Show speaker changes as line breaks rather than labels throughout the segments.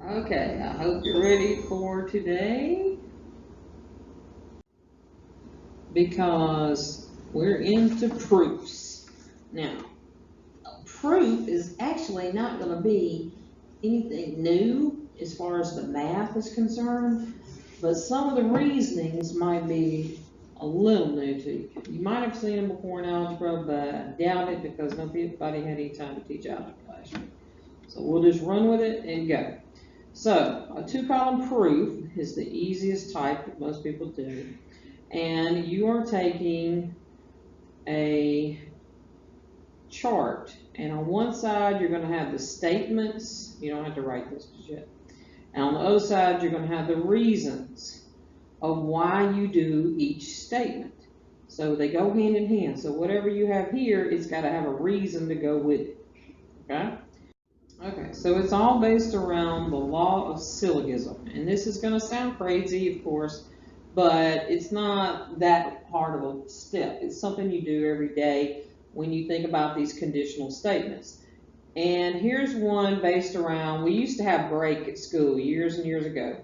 Okay, I hope you're ready for today because we're into proofs. Now, a proof is actually not going to be anything new as far as the math is concerned, but some of the reasonings might be a little new to you. You might have seen them before in algebra, but I doubt it because nobody had any time to teach algebra last year. So we'll just run with it and go. So a two-column proof is the easiest type that most people do. And you are taking a chart, and on one side you're going to have the statements. You don't have to write this just yet. And on the other side you're going to have the reasons of why you do each statement. So they go hand in hand. So whatever you have here, it's got to have a reason to go with it. Okay? Okay, so it's all based around the law of syllogism. And this is going to sound crazy, of course, but it's not that hard of a step. It's something you do every day when you think about these conditional statements. And here's one based around, we used to have break at school years and years ago.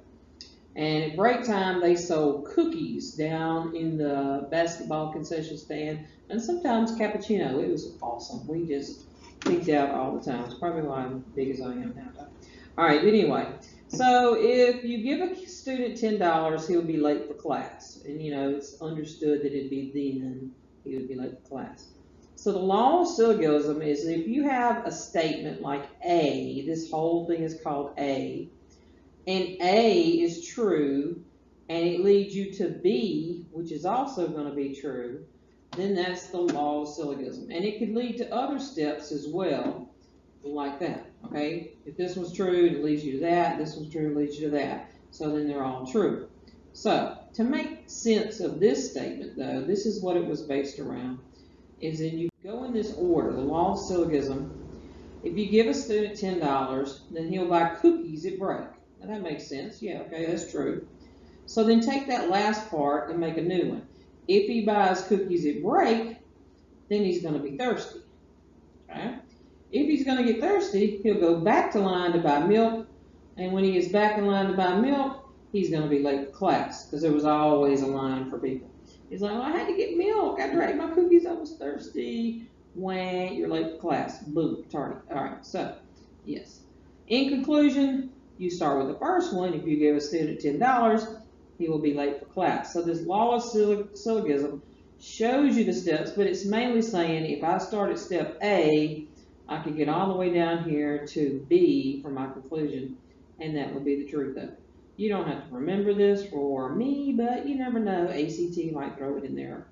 And at break time, they sold cookies down in the basketball concession stand and sometimes cappuccino. It was awesome. We just picked out all the time. It's probably why I'm big as I am now. All right, anyway. So if you give a student $10, he'll be late for class. And you know, it's understood that it'd be then he would be late for class. So the law of syllogism is if you have a statement like A, this whole thing is called A, and A is true, and it leads you to B, which is also going to be true, then that's the law of syllogism. And it could lead to other steps as well, like that, okay? If this was true, it leads you to that. This was true, it leads you to that. So then they're all true. So to make sense of this statement, though, this is what it was based around, is that you go in this order, the law of syllogism. If you give a student $10, then he'll buy cookies at break. Now that makes sense. Yeah, okay, that's true. So then take that last part and make a new one. If he buys cookies at break, then he's going to be thirsty. Okay? If he's going to get thirsty, he'll go back to line to buy milk. And when he gets back in line to buy milk, he's going to be late for class because there was always a line for people. He's like, well, I had to get milk. I drank my cookies. I was thirsty. Wah, you're late for class. Boom, tardy. All right, so, yes. In conclusion, you start with the first one. If you give a student $10, he will be late for class. So this law of syllogism shows you the steps, but it's mainly saying if I start at step A, I can get all the way down here to B for my conclusion, and that would be the truth of it. You don't have to remember this for me, but you never know. ACT might throw it in there.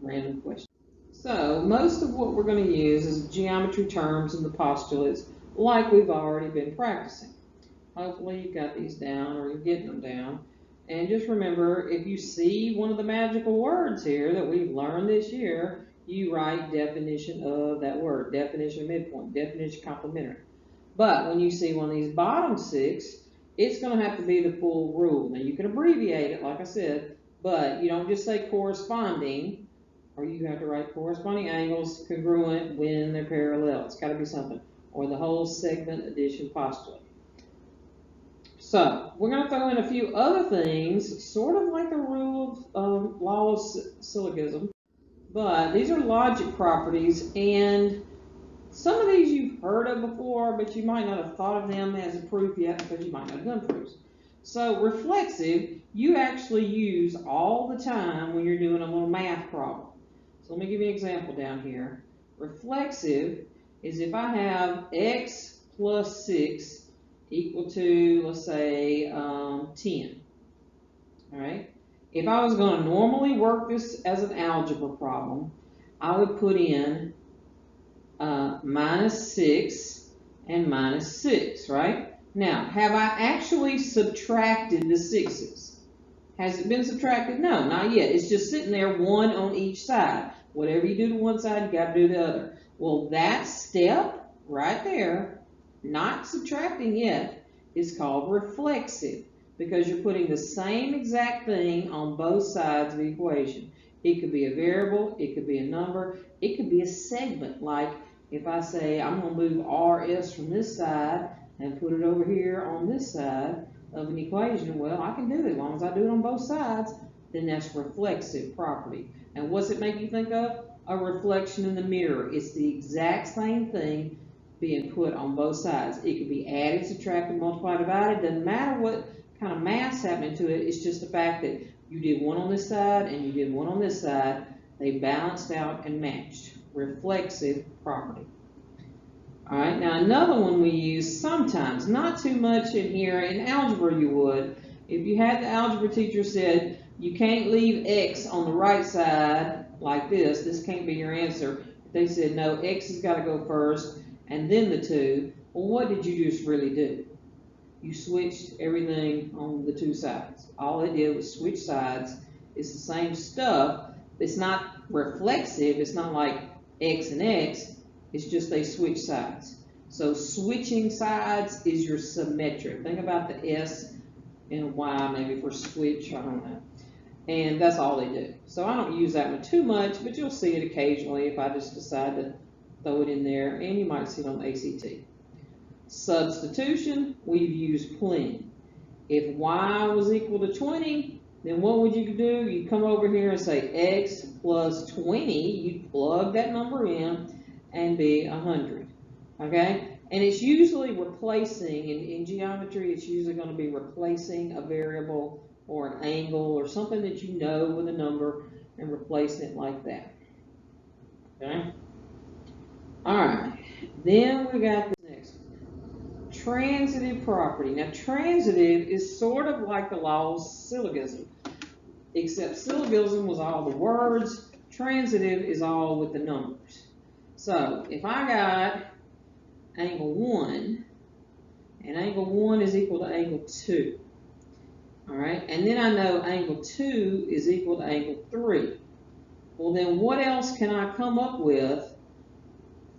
Random question. So most of what we're going to use is geometry terms and the postulates like we've already been practicing. Hopefully you got these down or you're getting them down. And just remember, if you see one of the magical words here that we've learned this year, you write definition of that word, definition of midpoint, definition complementary. But when you see one of these bottom six, it's going to have to be the full rule. Now you can abbreviate it, like I said, but you don't just say corresponding, or you have to write corresponding angles congruent when they're parallel. It's got to be something. Or the whole segment addition postulate. So we're going to throw in a few other things, sort of like the rule of law of syllogism, but these are logic properties, and some of these you've heard of before, but you might not have thought of them as a proof yet because you might not have done proofs. So reflexive, you actually use all the time when you're doing a little math problem. So let me give you an example down here. Reflexive is if I have x plus 6 equal to, let's say, 10. All right. If I was going to normally work this as an algebra problem, I would put in minus 6 and minus 6, right? Now, have I actually subtracted the 6's? Has it been subtracted? No, not yet. It's just sitting there, one on each side. Whatever you do to one side, you got to do the other. Well, that step right there, not subtracting yet, is called reflexive because you're putting the same exact thing on both sides of the equation. It could be a variable, it could be a number, it could be a segment. Like if I say I'm going to move RS from this side and put it over here on this side of an equation, well, I can do it as long as I do it on both sides, then that's reflexive property. And what's it make you think of? A reflection in the mirror. It's the exact same thing being put on both sides. It could be added, subtracted, multiplied, divided. Doesn't matter what kind of math's happening to it. It's just the fact that you did one on this side and you did one on this side. They balanced out and matched. Reflexive property. All right, now another one we use sometimes, not too much in here. In algebra you would. If you had the algebra teacher said, you can't leave x on the right side like this can't be your answer. They said, no, x has got to go first and then the 2. Well, what did you just really do? You switched everything on the 2 sides. All it did was switch sides. It's the same stuff. It's not reflexive. It's not like x and x. It's just they switch sides. So switching sides is your symmetric. Think about the S and Y maybe for switch, I don't know. And that's all they do. So I don't use that one too much, but you'll see it occasionally if I just decide to throw it in there, and you might see it on ACT. Substitution, we've used plenty. If Y was equal to 20, then what would you do? You'd come over here and say X plus 20, you'd plug that number in and be 100, okay? And it's usually replacing, in geometry, it's usually going to be replacing a variable or an angle or something that you know with a number and replacing it like that, okay? All right, then we got the next one, transitive property. Now, transitive is sort of like the law's syllogism, except syllogism was all the words, transitive is all with the numbers. So, if I got angle 1, and angle 1 is equal to angle 2, all right, and then I know angle 2 is equal to angle 3. Well, then what else can I come up with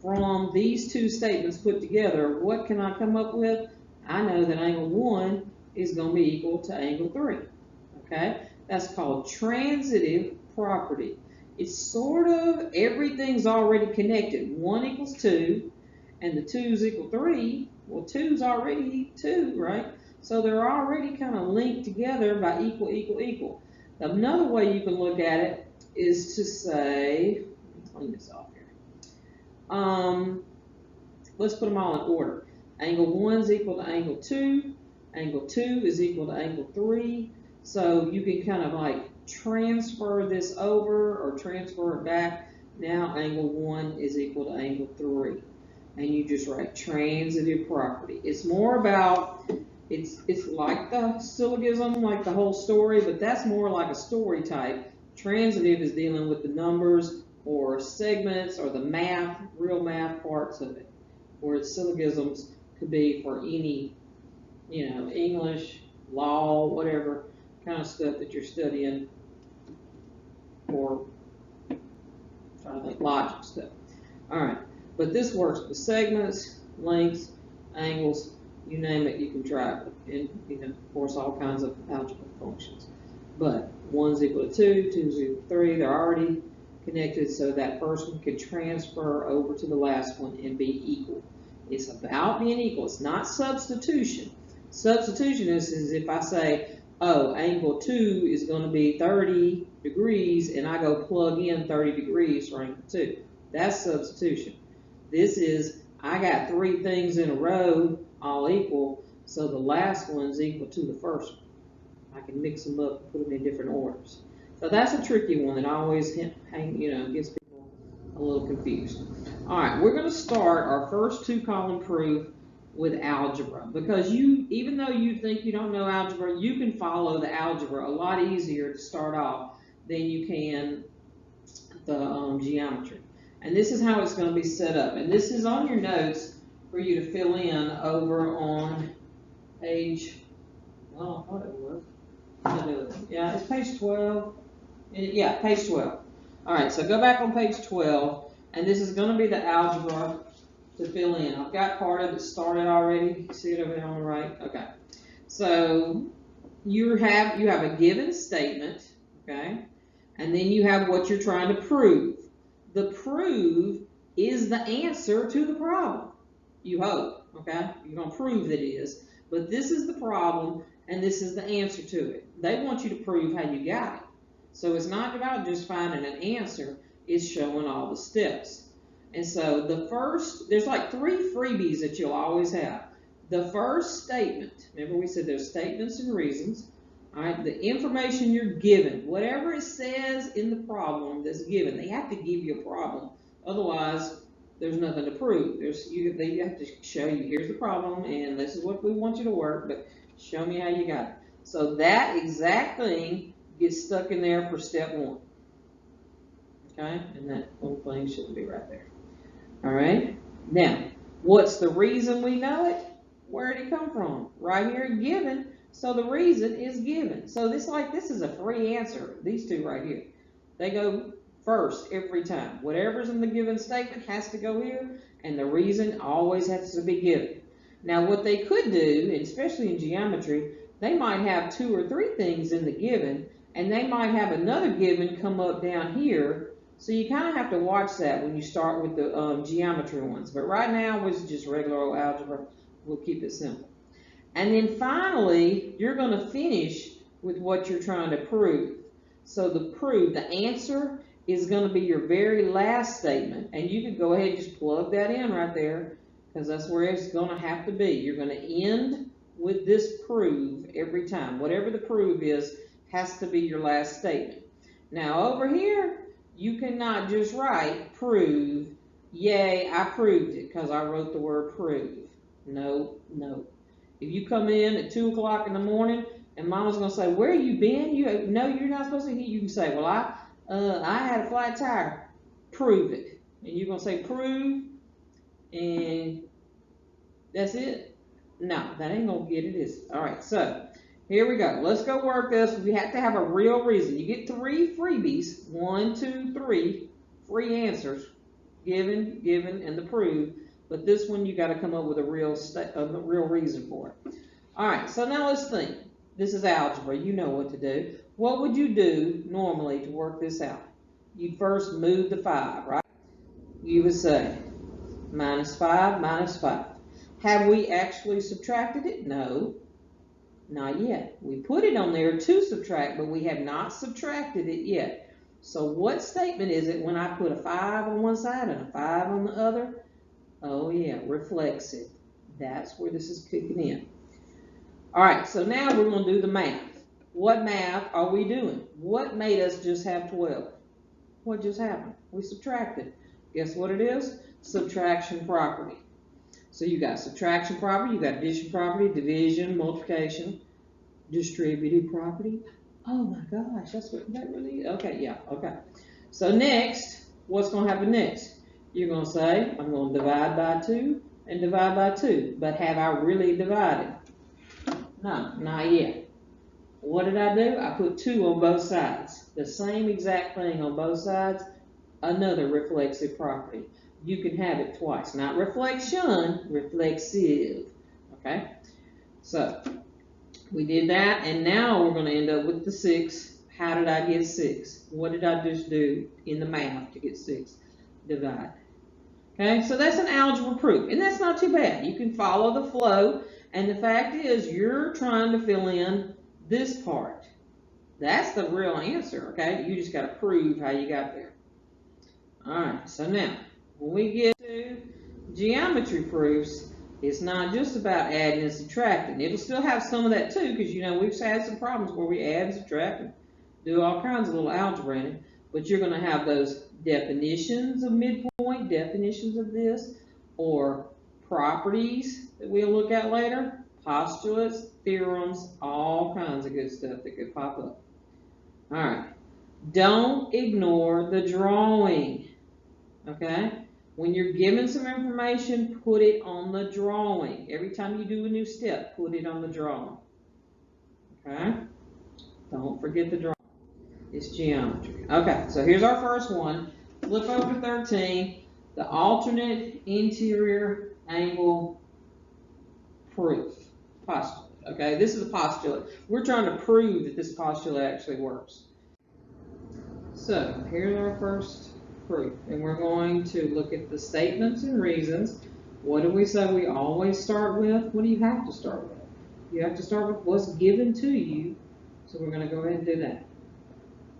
from these two statements put together? What can I come up with? I know that angle 1 is going to be equal to angle 3, okay? That's called transitive property. It's sort of everything's already connected. 1 equals 2, and the 2's equal 3. Well, 2's already 2, right? So they're already kind of linked together by equal, equal, equal. Another way you can look at it is to say, let me clean this off here. Let's put them all in order. Angle 1 is equal to angle 2. Angle 2 is equal to angle 3. So you can kind of like transfer this over or transfer it back. Now angle 1 is equal to angle 3. And you just write transitive property. It's more about, it's like the syllogism, like the whole story, but that's more like a story type. Transitive is dealing with the numbers or segments or the math, real math parts of it. Whereas syllogisms could be for any, English, law, whatever kind of stuff that you're studying, or trying to think logic stuff. All right, but this works with segments, lengths, angles, you name it, you can try it. And of course, all kinds of algebra functions. But 1's equal to 2, 2's equal to 3. They're already connected, so that first one can transfer over to the last one and be equal. It's about being equal. It's not substitution. Substitution is if I say, oh, angle 2 is going to be 30 degrees, and I go plug in 30 degrees for angle 2. That's substitution. This is, I got 3 things in a row, all equal, so the last one's equal to the first one. I can mix them up and put them in different orders. So that's a tricky one that always gets people a little confused. All right, we're going to start our first 2-column proof with algebra, because even though you think you don't know algebra, you can follow the algebra a lot easier to start off than you can the geometry. And this is how it's going to be set up. And this is on your notes for you to fill in over on page, well, I thought it was. Yeah, it's page 12. Yeah, page 12. All right, so go back on page 12, and this is going to be the algebra to fill in. I've got part of it started already. You see it over there on the right? Okay. So you have a given statement, okay, and then you have what you're trying to prove. The prove is the answer to the problem, you hope. okay? You're going to prove that it is. But this is the problem, and this is the answer to it. They want you to prove how you got it. So it's not about just finding an answer, it's showing all the steps. And so the first, there's like 3 freebies that you'll always have. The first statement, remember we said there's statements and reasons. All right, the information you're given, whatever it says in the problem that's given, they have to give you a problem. Otherwise, there's nothing to prove. They have to show you, here's the problem, and this is what we want you to work, but show me how you got it. So that exact thing gets stuck in there for step 1. Okay, and that little thing should be right there. All right, now, what's the reason we know it? Where did it come from? Right here, given. So the reason is given. So this is a free answer. These 2 right here, they go first every time. Whatever's in the given statement has to go here, and the reason always has to be given. Now what they could do, especially in geometry, they might have 2 or 3 things in the given, and they might have another given come up down here. So you kind of have to watch that when you start with the geometry ones. But right now, it's just regular old algebra. We'll keep it simple. And then finally, you're going to finish with what you're trying to prove. So the answer is going to be your very last statement. And you can go ahead and just plug that in right there, because that's where it's going to have to be. You're going to end with this prove every time. Whatever the prove is, has to be your last statement. Now over here, you cannot just write prove, yay, I proved it, because I wrote the word prove. No, no. If you come in at 2 o'clock in the morning and Mama's going to say, where you been? No, you're not supposed to. You can say, well, I had a flat tire. Prove it. And you're going to say prove, and that's it. No, that ain't going to get it, is it? All right, so here we go. Let's go work this. We have to have a real reason. You get 3 freebies, 1, 2, 3, free answers, given, and the prove. But this one, you got to come up with a real reason for it. All right, so now let's think. This is algebra. You know what to do. What would you do normally to work this out? You'd first move the 5, right? You would say minus 5, minus 5. Have we actually subtracted it? No, not yet. We put it on there to subtract, but we have not subtracted it yet. So what statement is it when I put a 5 on one side and a 5 on the other? Oh yeah, reflexive. That's where this is kicking in. All right, so now we're going to do the math. What math are we doing? What made us just have 12? What just happened? We subtracted. Guess what it is? Subtraction property. So you got subtraction property, you got addition property, division, multiplication, distributive property. Oh my gosh, that's what that really is. Okay, yeah, okay. So next, what's going to happen next? You're going to say, I'm going to divide by 2 and divide by 2. But have I really divided? No, not yet. What did I do? I put 2 on both sides. The same exact thing on both sides. Another reflexive property. You can have it twice. Not reflection, reflexive. Okay? So, we did that, and now we're going to end up with the 6. How did I get 6? What did I just do in the math to get 6? Divide. Okay, so that's an algebra proof, and that's not too bad. You can follow the flow, and the fact is you're trying to fill in this part. That's the real answer, okay? You just got to prove how you got there. All right, so now, when we get to geometry proofs, it's not just about adding and subtracting. It'll still have some of that too, because, you know, we've had some problems where we add and subtract and do all kinds of little algebra in it, but you're going to have those definitions of midpoint, definitions of this, or properties that we'll look at later, postulates, theorems, all kinds of good stuff that could pop up. All right. Don't ignore the drawing, okay? When you're given some information, put it on the drawing. Every time you do a new step, put it on the drawing, okay? Don't forget the drawing. It's geometry. Okay, so here's our first one. Flip over to 13, the alternate interior angle proof, postulate. Okay, this is a postulate. We're trying to prove that this postulate actually works. So here's our first proof, and we're going to look at the statements and reasons. What do we say we always start with? What do you have to start with? You have to start with what's given to you. So we're going to go ahead and do that.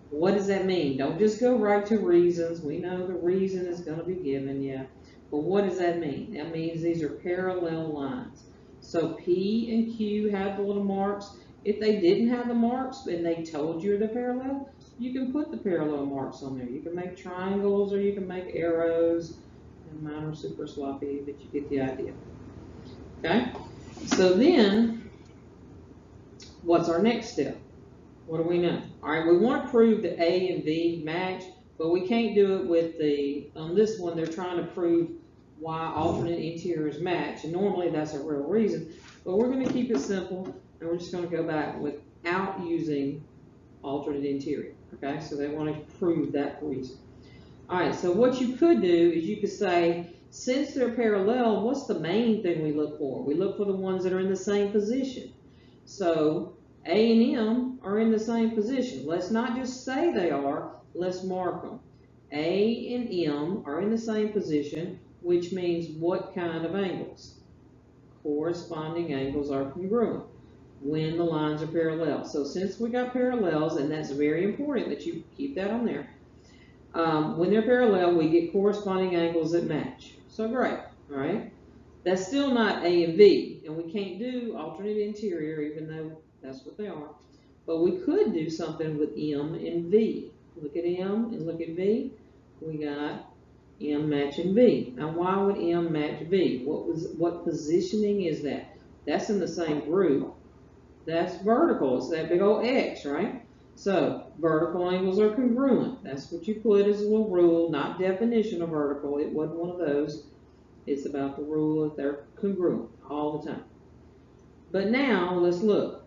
What does that mean? Don't just go right to reasons. We know the reason is going to be given, yeah. But what does that mean? That means these are parallel lines. So P and Q have the little marks. If they didn't have the marks and they told you they're parallel, you can put the parallel marks on there. You can make triangles or you can make arrows. And mine are super sloppy, but you get the idea. Okay? So then, what's our next step? What do we know? All right, we want to prove that A and B match, but we can't do it with on this one, they're trying to prove why alternate interiors match, and normally that's a real reason, but we're going to keep it simple, and we're just going to go back without using alternate interior, okay? So they want to prove that reason. All right, so what you could do is you could say, since they're parallel, what's the main thing we look for? We look for the ones that are in the same position. So A and M are in the same position. Let's not just say they are, let's mark them. A and M are in the same position, which means what kind of angles? Corresponding angles are congruent when the lines are parallel. So since we got parallels, and that's very important that you keep that on there, when they're parallel, we get corresponding angles that match. So great, all right? That's still not A and B, and we can't do alternate interior, even though that's what they are. But we could do something with M and V. Look at M and look at V. We got M matching V. Now, why would M match V? What positioning is that? That's in the same group. That's vertical. It's that big old X, right? So vertical angles are congruent. That's what you put as a little rule, not definition of vertical. It wasn't one of those. It's about the rule that they're congruent all the time. But now let's look.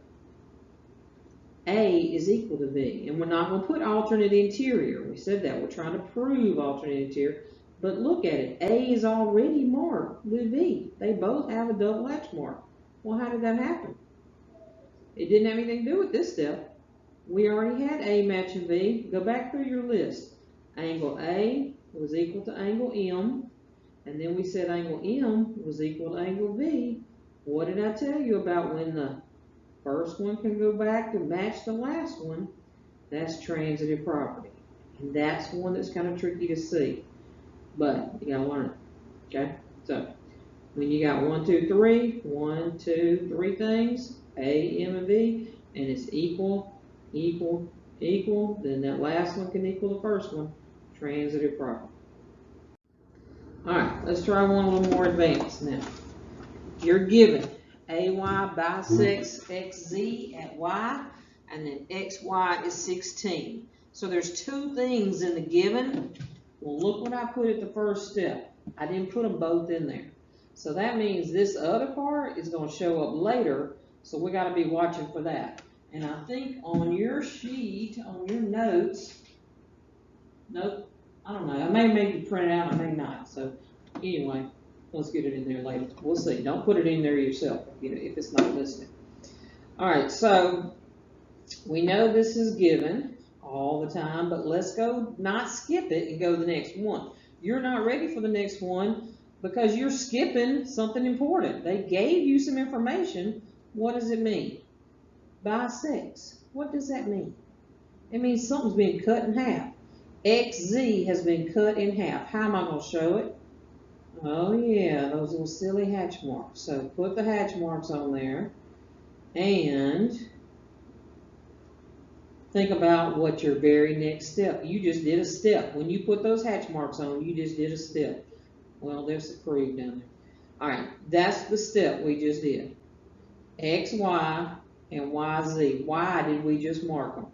A is equal to V, and we're not going to put alternate interior. We said that. We're trying to prove alternate interior. But look at it. A is already marked with V. They both have a double X mark. Well, how did that happen? It didn't have anything to do with this step. We already had A matching V. Go back through your list. Angle A was equal to angle M. And then we said angle M was equal to angle V. What did I tell you about when the first one can go back to match the last one? That's transitive property. And that's one that's kind of tricky to see. But you gotta learn it. Okay? So when you got 1, 2, 3 things, A, M, and V, and it's equal, equal, equal, then that last one can equal the first one. Transitive property. Alright, let's try one a little more advanced now. You're given AY bisects XZ at Y, and then XY is 16. So there's two things in the given. Well, look what I put at the first step. I didn't put them both in there. So that means this other part is going to show up later, so we got to be watching for that. And I think on your sheet, on your notes, nope, I don't know. I may make you print it out, I may not. So anyway, let's get it in there later. We'll see. Don't put it in there yourself, if it's not listed. All right, so we know this is given all the time, but let's go not skip it and go to the next one. You're not ready for the next one because you're skipping something important. They gave you some information. What does it mean? Bisects. What does that mean? It means something's being cut in half. XZ has been cut in half. How am I going to show it? Oh yeah, those little silly hatch marks. So put the hatch marks on there and think about what your very next step. You just did a step. When you put those hatch marks on, you just did a step. Well, there's the proof down there. All right, that's the step we just did. XY and YZ. Why did we just mark them?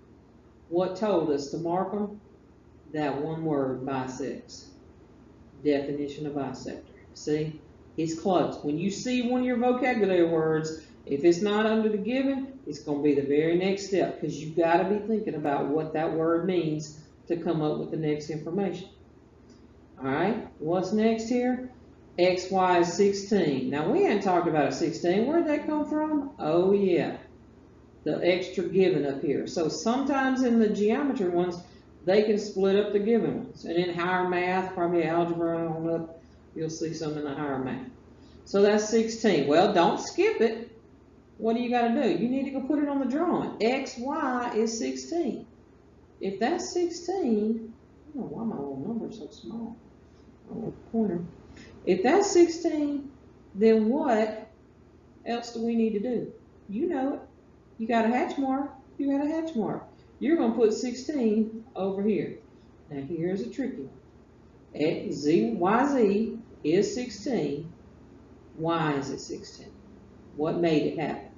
What told us to mark them? That one word, bisects. Definition of bisector. See? It's close. When you see one of your vocabulary words, if it's not under the given, it's going to be the very next step because you've got to be thinking about what that word means to come up with the next information. All right, what's next here? XY is 16. Now, we hadn't talked about a 16. Where did that come from? Oh, yeah, the extra given up here. So sometimes in the geometry ones, they can split up the given ones. And in higher math, probably algebra on up, you'll see some in the higher math. So that's 16. Well, don't skip it. What do you got to do? You need to go put it on the drawing. XY is 16. If that's 16, I don't know why my little number is so small. Oh, corner. If that's 16, then what else do we need to do? You know it. You got a hatch mark. You got a hatch mark. You're going to put 16 over here. Now here's a tricky one. YZ is 16. Why is it 16? What made it happen?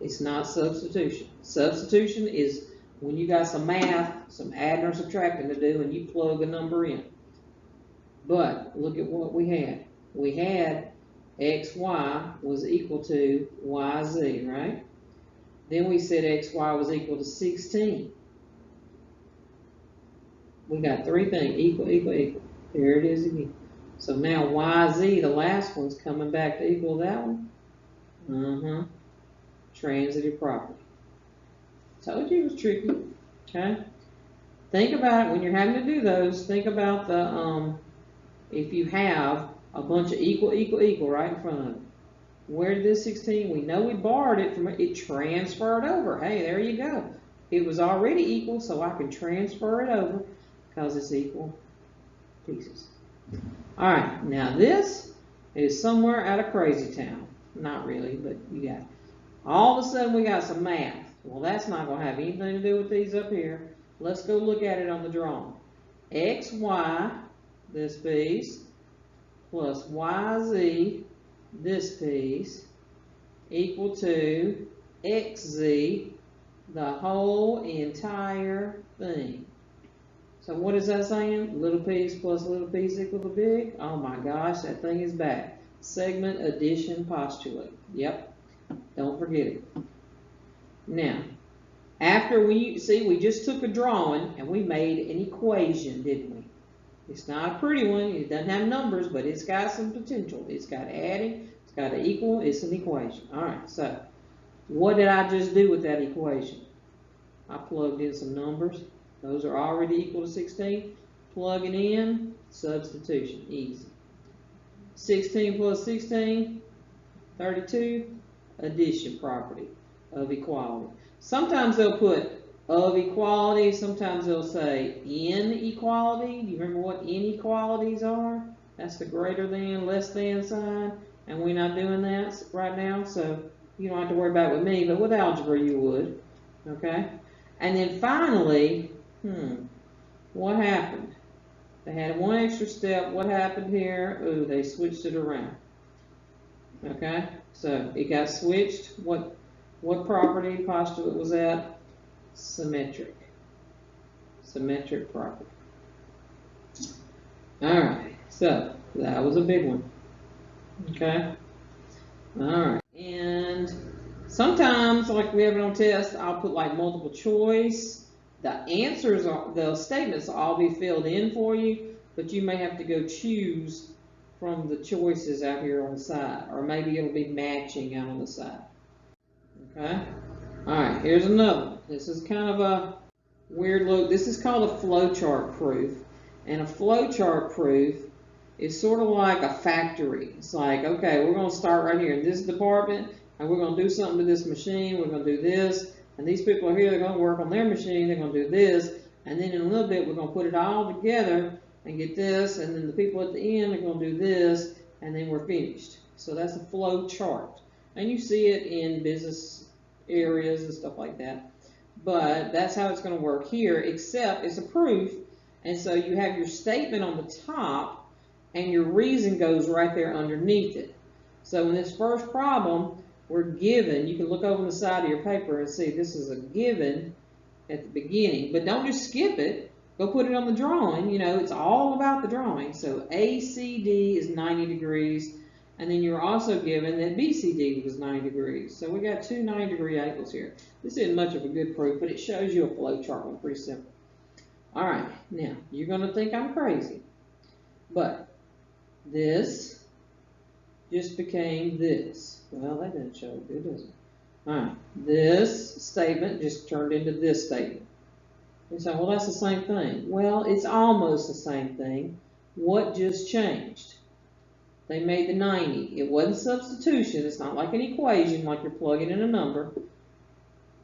It's not substitution. Substitution is when you got some math, some adding or subtracting to do, and you plug a number in. But look at what we had. We had XY was equal to YZ, right? Then we said XY was equal to 16. We got three things, equal, equal, equal. There it is again. So now YZ, the last one's coming back to equal that one. Transitive property. Told you it was tricky. Okay? Think about it when you're having to do those. Think about the, if you have a bunch of equal, equal, equal right in front of it. Where did this 16? We know we borrowed it from it transferred over. Hey, there you go. It was already equal, so I can transfer it over because it's equal pieces. All right, now this is somewhere out of crazy town. Not really, but you got it. All of a sudden we got some math. Well, that's not going to have anything to do with these up here. Let's go look at it on the drawing. XY, this piece, plus YZ, this piece, equal to XZ, the whole entire thing. So what is that saying? Little piece plus little piece equal to big? Oh my gosh, that thing is back. Segment addition postulate. Yep. Don't forget it. Now, after we just took a drawing and we made an equation, didn't we? It's not a pretty one. It doesn't have numbers, but it's got some potential. It's got adding. It's got an equal. It's an equation. All right. So, what did I just do with that equation? I plugged in some numbers. Those are already equal to 16. Plugging in, substitution. Easy. 16 plus 16, 32. Addition property of equality. Sometimes they'll put of equality, sometimes they'll say inequality. Do you remember what inequalities are? That's the greater than, less than sign, and we're not doing that right now, so you don't have to worry about it with me, but with algebra you would. Okay? And then finally, what happened? They had one extra step. What happened here? Ooh, they switched it around. Okay, so it got switched. What property postulate was that? Symmetric. Symmetric property. All right, so that was a big one. Okay. All right, and sometimes, like we have it on tests, I'll put like multiple choice. The answers, the statements will all be filled in for you, but you may have to go choose from the choices out here on the side, or maybe it'll be matching out on the side. Okay? Alright, here's another one. This is kind of a weird look. This is called a flowchart proof. And a flowchart proof is sort of like a factory. It's like, okay, we're going to start right here in this department, and we're going to do something to this machine. We're going to do this, and these people are here. They're going to work on their machine. They're going to do this, and then in a little bit, we're going to put it all together and get this, and then the people at the end are going to do this, and then we're finished. So that's a flow chart. And you see it in business areas and stuff like that. But that's how it's going to work here, except it's a proof, and so you have your statement on the top, and your reason goes right there underneath it. So in this first problem, we're given, you can look over the side of your paper and see this is a given at the beginning, but don't just skip it. Go put it on the drawing. You know, it's all about the drawing. So ACD is 90 degrees, and then you're also given that BCD was 90 degrees. So we got two 90-degree angles here. This isn't much of a good proof, but it shows you a flow chart one, pretty simple. All right, now you're going to think I'm crazy, but this just became this. Well, that didn't show good, does it? All right, this statement just turned into this statement. You say, well, that's the same thing. Well, it's almost the same thing. What just changed? They made the 90. It wasn't substitution. It's not like an equation, like you're plugging in a number.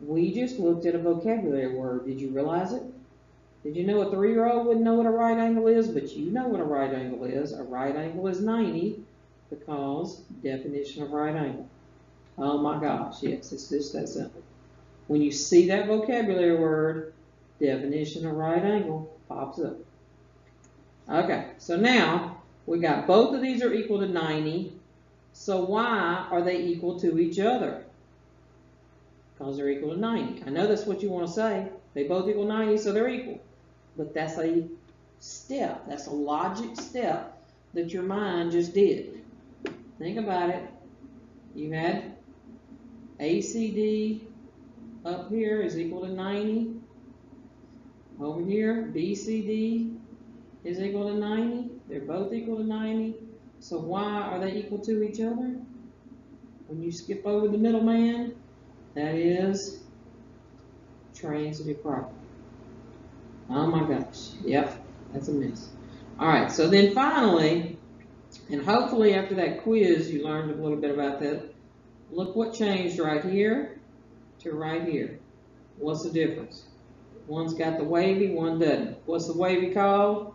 We just looked at a vocabulary word. Did you realize it? Did you know a 3-year-old wouldn't know what a right angle is? But you know what a right angle is. A right angle is 90 because definition of right angle. Oh my gosh, yes, it's just that simple. When you see that vocabulary word, definition of right angle pops up. Okay, so now we got both of these are equal to 90. So why are they equal to each other? Because they're equal to 90. I know that's what you want to say. They both equal 90, so they're equal. But that's a step. That's a logic step that your mind just did. Think about it. You had ACD up here is equal to 90. Over here, BCD is equal to 90. They're both equal to 90. So why are they equal to each other? When you skip over the middleman, that is transitive property. Oh my gosh. Yep, that's a mess. All right, so then finally, and hopefully after that quiz you learned a little bit about that. Look what changed right here to right here. What's the difference? One's got the wavy, one doesn't. What's the wavy called?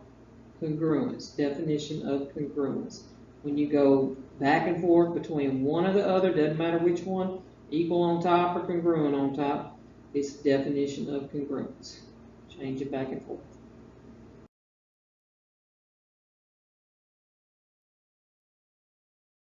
Congruence. Definition of congruence. When you go back and forth between one or the other, doesn't matter which one, equal on top or congruent on top, it's definition of congruence. Change it back and forth.